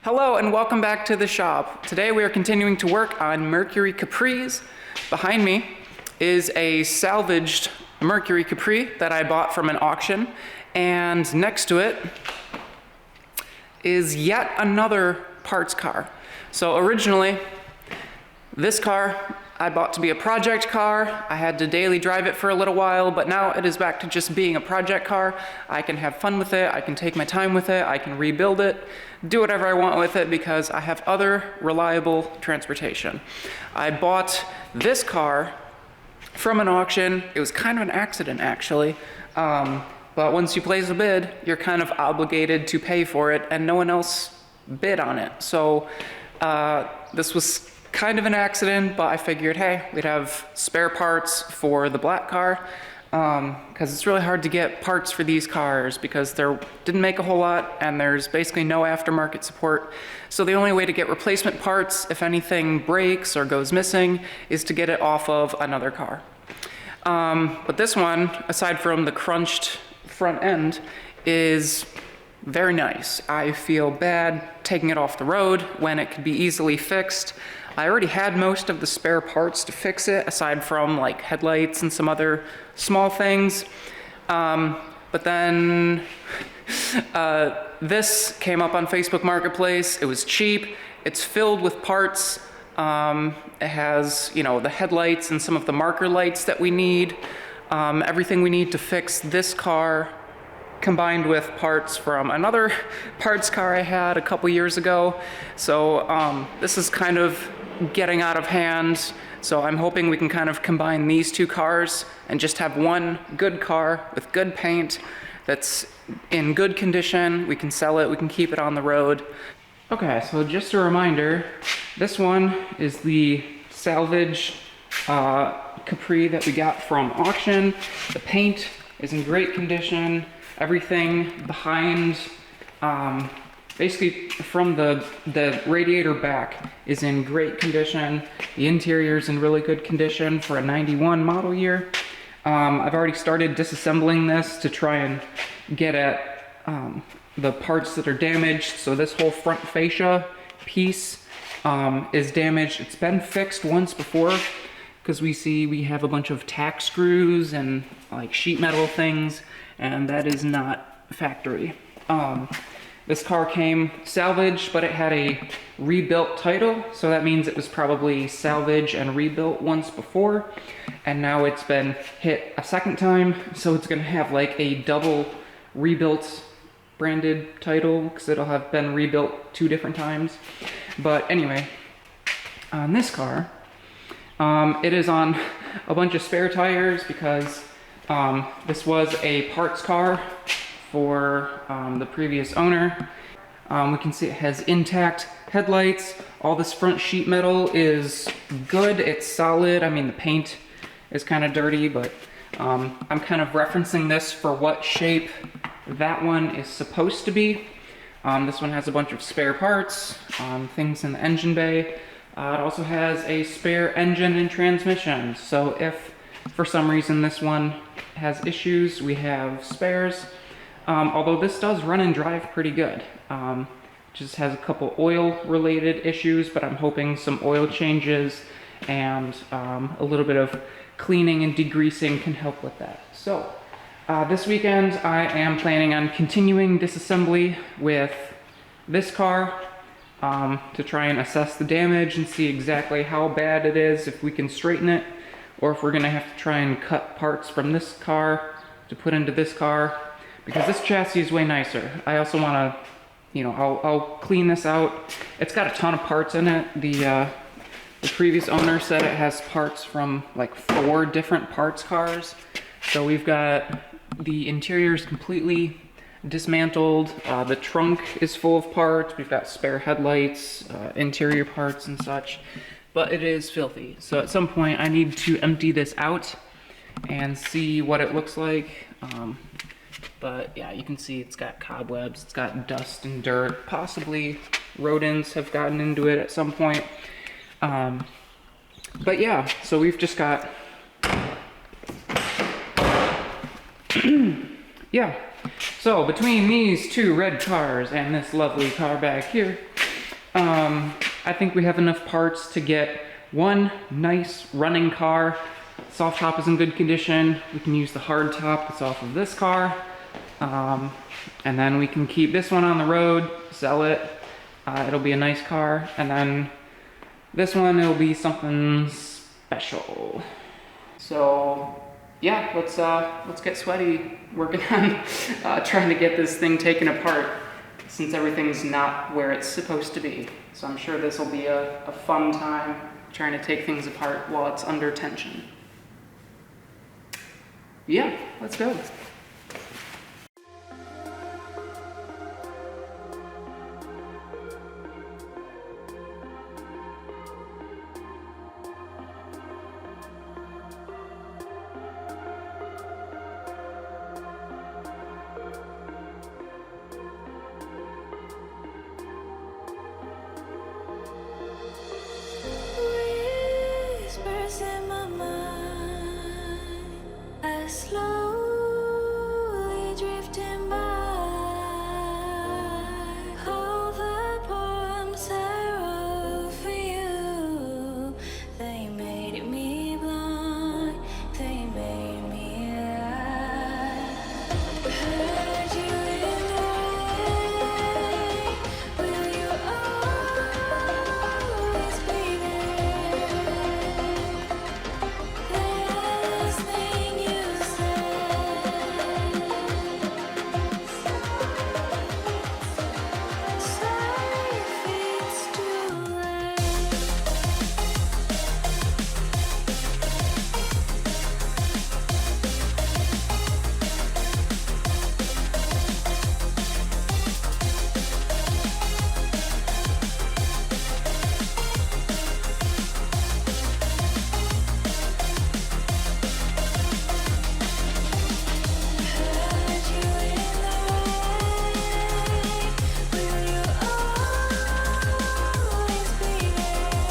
Hello and welcome back to the shop. Today we are continuing to work on Mercury Capris. Behind me is a salvaged Mercury Capri that I bought from an auction, and next to it is yet another parts car. So originally, this car I bought to be a project car. I had to daily drive it for a little while, but now it is back to just being a project car. I can have fun with it, I can take my time with it, I can rebuild it, do whatever I want with it because I have other reliable transportation. I bought this car from an auction. It was kind of an accident actually, but once you place a bid, you're kind of obligated to pay for it and no one else bid on it. So this was kind of an accident, but I figured, hey, we'd have spare parts for the black car, because it's really hard to get parts for these cars because they didn't make a whole lot and there's basically no aftermarket support. So the only way to get replacement parts, if anything breaks or goes missing, is to get it off of another car. But this one, aside from the crunched front end, is very nice. I feel bad taking it off the road when it could be easily fixed. I already had most of the spare parts to fix it, aside from like headlights and some other small things. But then this came up on Facebook Marketplace. It was cheap. It's filled with parts. It has, the headlights and some of the marker lights that we need. Everything we need to fix this car, combined with parts from another parts car I had a couple years ago. So this is kind of getting out of hand. So I'm hoping we can kind of combine these two cars and just have one good car with good paint that's in good condition. We can sell it, we can keep it on the road. Okay, so just a reminder, this one is the salvage Capri that we got from auction. The paint is in great condition. Everything behind, basically from the radiator back is in great condition. The interior is in really good condition for a 91 model year. I've already started disassembling this to try and get at the parts that are damaged. So this whole front fascia piece is damaged. It's been fixed once before because we have a bunch of tack screws and like sheet metal things, and that is not factory. This car came salvaged, but it had a rebuilt title, so that means it was probably salvaged and rebuilt once before, and now it's been hit a second time, so it's gonna have like a double rebuilt branded title, because it'll have been rebuilt 2 different times. But anyway, on this car, it is on a bunch of spare tires because this was a parts car for the previous owner. We can see it has intact headlights. All this front sheet metal is good, it's solid. I mean, the paint is kind of dirty, but I'm kind of referencing this for what shape that one is supposed to be. This one has a bunch of spare parts, things in the engine bay. It also has a spare engine and transmission. So if for some reason this one has issues, we have spares. Although this does run and drive pretty good. Just has a couple oil related issues, but I'm hoping some oil changes and a little bit of cleaning and degreasing can help with that. So this weekend I am planning on continuing disassembly with this car to try and assess the damage and see exactly how bad it is, if we can straighten it, or if we're gonna have to try and cut parts from this car to put into this car, because this chassis is way nicer. I also wanna, I'll clean this out. It's got a ton of parts in it. The previous owner said it has parts from like 4 different parts cars. So we've got the interior is completely dismantled. The trunk is full of parts. We've got spare headlights, interior parts and such, but it is filthy. So at some point I need to empty this out and see what it looks like. But yeah, you can see it's got cobwebs, it's got dust and dirt. Possibly rodents have gotten into it at some point. But yeah, so we've just got, yeah. So between these 2 red cars and this lovely car back here, I think we have enough parts to get one nice running car. Soft top is in good condition. We can use the hard top that's off of this car. And then we can keep this one on the road, sell it. It'll be a nice car. And then this one, it'll be something special. So yeah, let's get sweaty working on trying to get this thing taken apart, since everything's not where it's supposed to be. So I'm sure this will be a fun time trying to take things apart while it's under tension. Yeah, let's go. In my mind, I slowly drifting by. All the poems I wrote for you, they made me blind, they made me lie. Heard you in the rain, will you always be there? Last thing you said, sorry if it's too late. Heard you in the rain, will you always be there?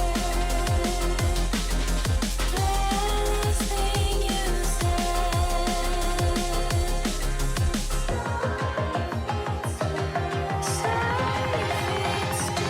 Last thing you said, sorry if it's too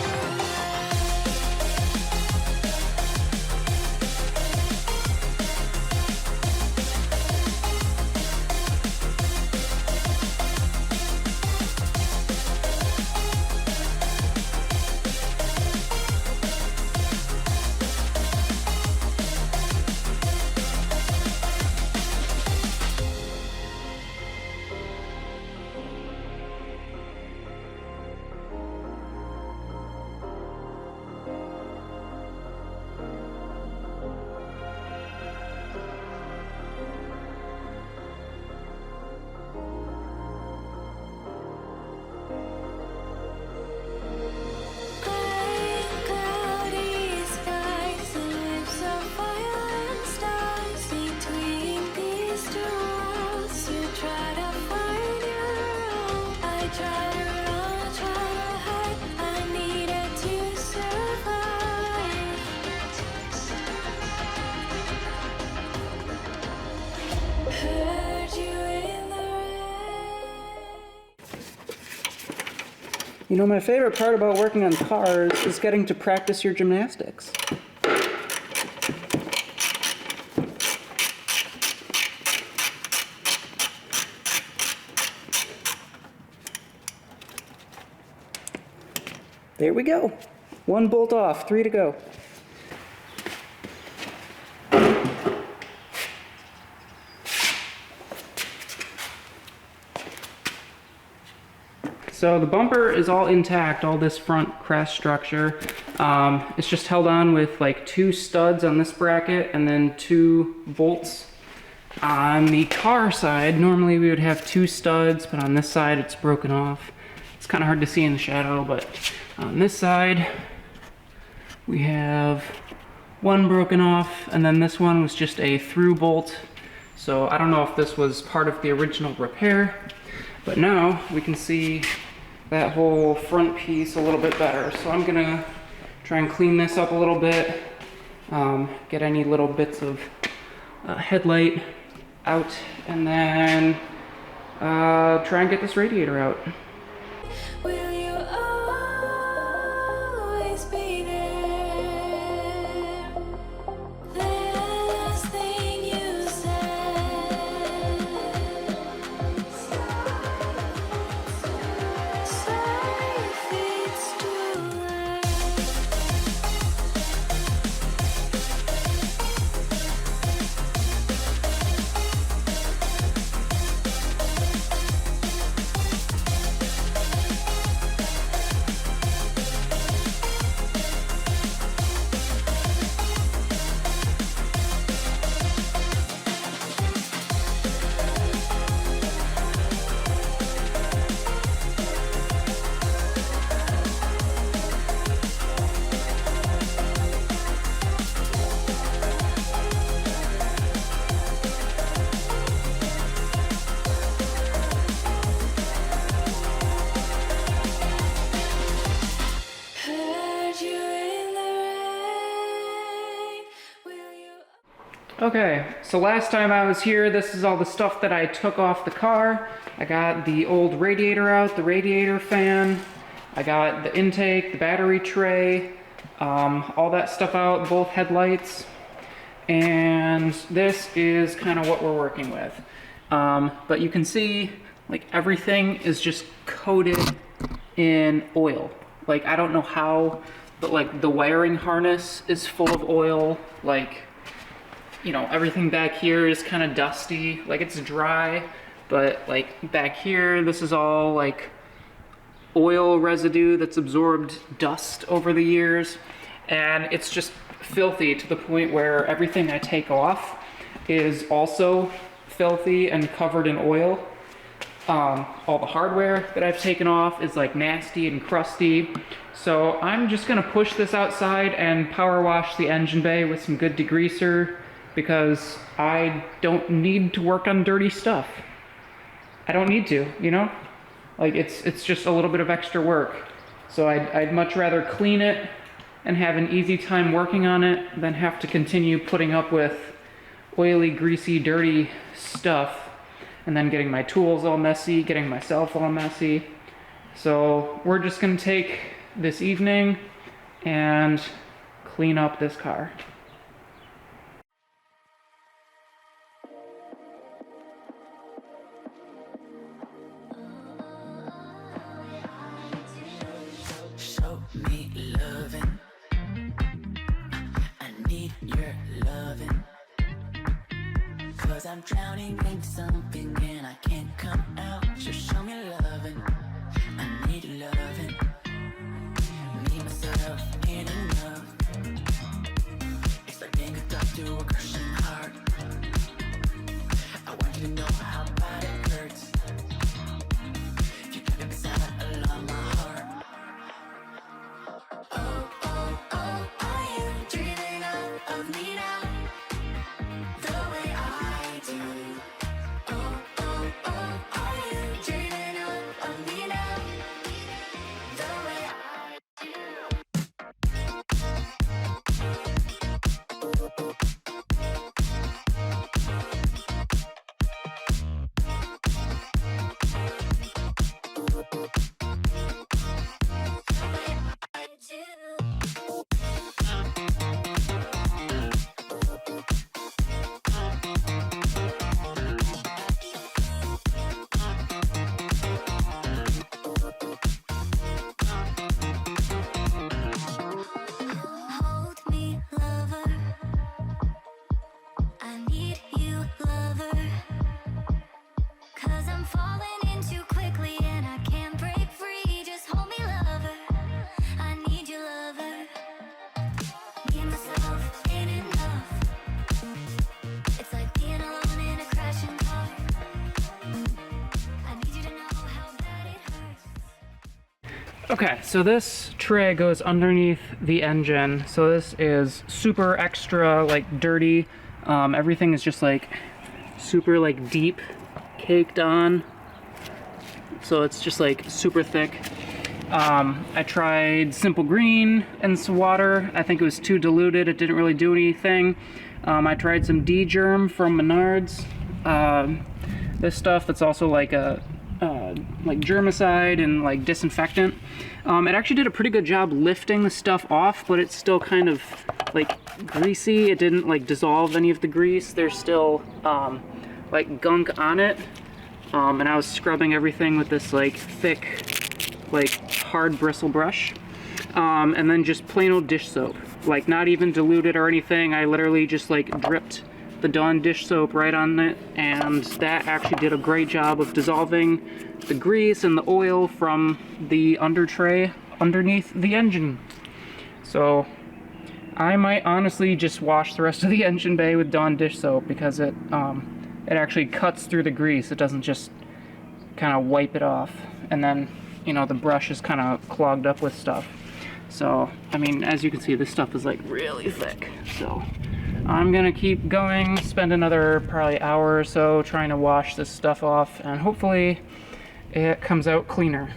gray, cloudy skies and lips of violent stars between these two worlds. You try to find your own. I try to run, try to hide. I needed to survive. Heard you in the rain. You know, my favorite part about working on cars is getting to practice your gymnastics. There we go. One bolt off, 3 to go. So the bumper is all intact, all this front crash structure. It's just held on with like 2 studs on this bracket and then 2 bolts. On the car side, normally we would have 2 studs, but on this side it's broken off. It's kind of hard to see in the shadow, but on this side we have 1 broken off, and then this one was just a through bolt. So I don't know if this was part of the original repair, but now we can see that whole front piece a little bit better. So I'm gonna try and clean this up a little bit, get any little bits of headlight out, and then try and get this radiator out. Will you always hide you in the rain. Will you? Okay, so last time I was here, this is all the stuff that I took off the car. I got the old radiator out, the radiator fan. I got the intake, the battery tray, all that stuff out, both headlights. And this is kind of what we're working with. But you can see, like, everything is just coated in oil. Like, I don't know how, but like the wiring harness is full of oil. Like, you know, everything back here is kind of dusty. Like, it's dry, but like back here, this is all like oil residue that's absorbed dust over the years. And it's just filthy to the point where everything I take off is also filthy and covered in oil. All the hardware that I've taken off is like nasty and crusty. So I'm just gonna push this outside and power wash the engine bay with some good degreaser because I don't need to work on dirty stuff. I don't need to, you know? Like, it's just a little bit of extra work. So I'd much rather clean it and have an easy time working on it than have to continue putting up with oily, greasy, dirty stuff and then getting my tools all messy, getting myself all messy. So we're just gonna take this evening and clean up this car. Show me loving. I need your loving. Cause I'm drowning in something and I can't come out. Just show me loving. I need loving. Me, myself, ain't enough. It's like being hooked up to a crushing heart. I want you to know how bad it hurts. If you got me beside along my heart. Are you dreaming of me now? The way I do. Are you dreaming of me now? The way I Hold me, lover. I need you, lover. Cause I'm falling in too quickly and I can't break free. Just hold me, lover. I need you, lover. Me and myself ain't enough. It's like being alone in a crashing car. I need you to know how bad it hurts. Okay, so this tray goes underneath the engine. So this is super extra, like, dirty. Everything is just like super like deep caked on. So it's just like super thick. I tried Simple Green and some water. I think it was too diluted. It didn't really do anything. I tried some D-Germ from Menards. This stuff that's also like a like germicide and like disinfectant. It actually did a pretty good job lifting the stuff off, but it's still kind of like greasy. It didn't like dissolve any of the grease. There's still like gunk on it. And I was scrubbing everything with this like thick, like hard bristle brush. And then just plain old dish soap, like not even diluted or anything. I literally just like dripped the Dawn dish soap right on it, and that actually did a great job of dissolving the grease and the oil from the under tray underneath the engine. So I might honestly just wash the rest of the engine bay with Dawn dish soap because it actually cuts through the grease. It doesn't just kind of wipe it off, and then, you know, the brush is kind of clogged up with stuff. So I mean, as you can see, this stuff is like really thick. So I'm gonna keep going, spend another probably hour or so trying to wash this stuff off, and hopefully it comes out cleaner.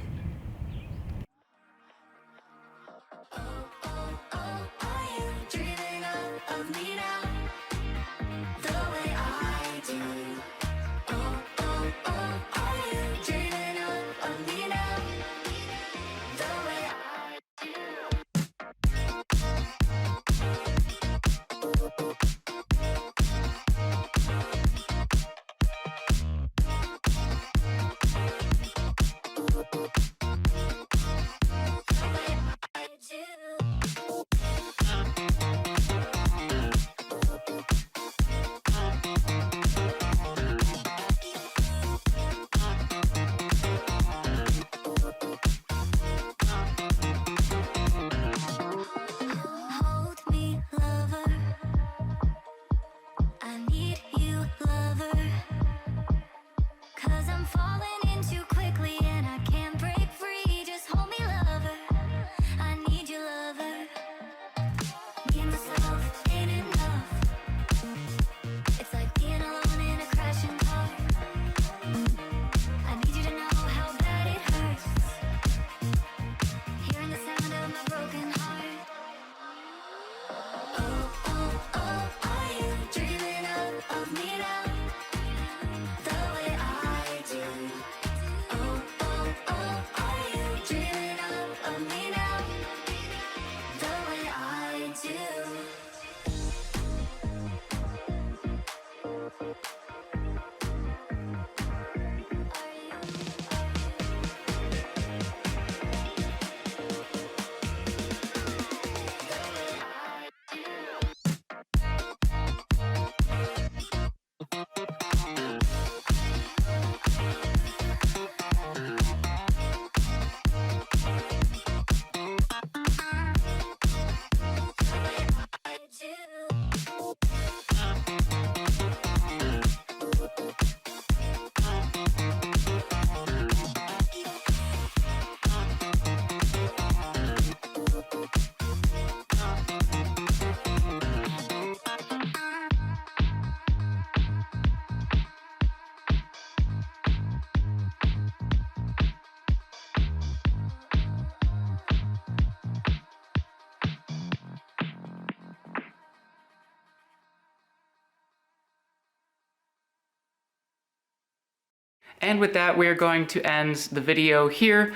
And with that, we are going to end the video here.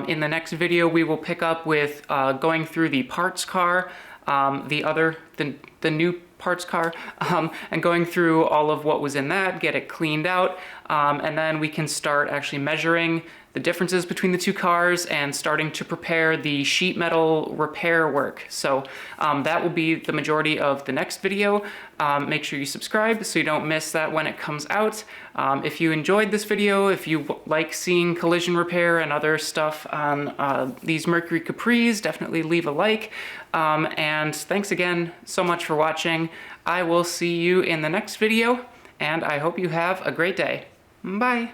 In the next video, we will pick up with going through the parts car, the new parts car, and going through all of what was in that, get it cleaned out, and then we can start actually measuring the differences between the two cars and starting to prepare the sheet metal repair work. So that will be the majority of the next video. Make sure you subscribe so you don't miss that when it comes out. If you enjoyed this video, if you like seeing collision repair and other stuff on these Mercury Capris, definitely leave a like. And thanks again so much for watching. I will see you in the next video, and I hope you have a great day. Bye.